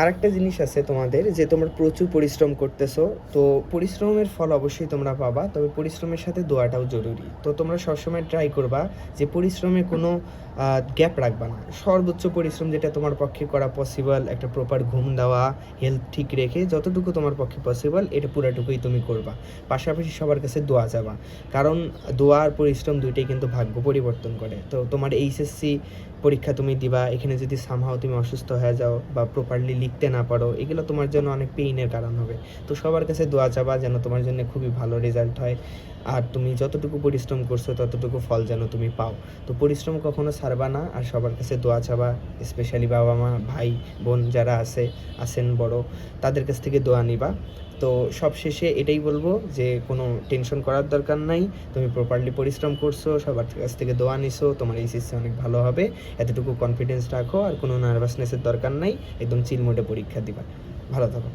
আরেকটা জিনিস আছে তোমাদের যে তোমরা প্রচুর পরিশ্রম করতেছো, তো পরিশ্রমের ফল অবশ্যই তোমরা পাবা, তবে পরিশ্রমের সাথে দোয়াটাও জরুরি। তো তোমরা সবসময় ট্রাই করবা যে পরিশ্রমে কোনো গ্যাপ রাখবা না, সর্বোচ্চ পরিশ্রম যেটা তোমার পক্ষে করা পসিবল, একটা প্রপার ঘুম দেওয়া, হেলথ ঠিক রেখে যতটুকু তোমার পক্ষে পসিবল এটা পুরাটুকুই তুমি করবা। পাশাপাশি সবার কাছে দোয়া চাবা, কারণ দোয়া আর পরিশ্রম দুইটাই কিন্তু ভাগ্য পরিবর্তন করে। তো তোমার এইচএসসি পরীক্ষা তুমি দিবা, এখানে যদি সামহাও তুমি অসুস্থ হয়ে যাও বা প্রপারলি লিখতে না পারো, এগুলো তোমার জন্য অনেক পেইনের কারণ হবে। তো সবার কাছে দোয়া চাবা যেন তোমার জন্য খুবই ভালো রেজাল্ট হয়, আর তুমি যতটুকু পরিশ্রম করছো ততটুকু ফল যেন তুমি পাও। তো পরিশ্রম কখনো ছাড়বা না, আর সবার কাছে দোয়া চাবা, স্পেশালি বাবা মা ভাই বোন যারা আছেন বড়, তাদের কাছ থেকে দোয়া নিবা। তো সবশেষে এটাই বলবো যে কোনো টেনশন করার দরকার নাই, তুমি প্রপারলি পরিশ্রম করছো, সবার কাছ থেকে দোয়া নিছো, তোমার এইচএসসি অনেক ভালো হবে, এতটুকু কনফিডেন্স রাখো, আর কোনো নার্ভাসনেসের দরকার নাই, একদম চিল মোডে পরীক্ষা দিবা। ভালো থাকো।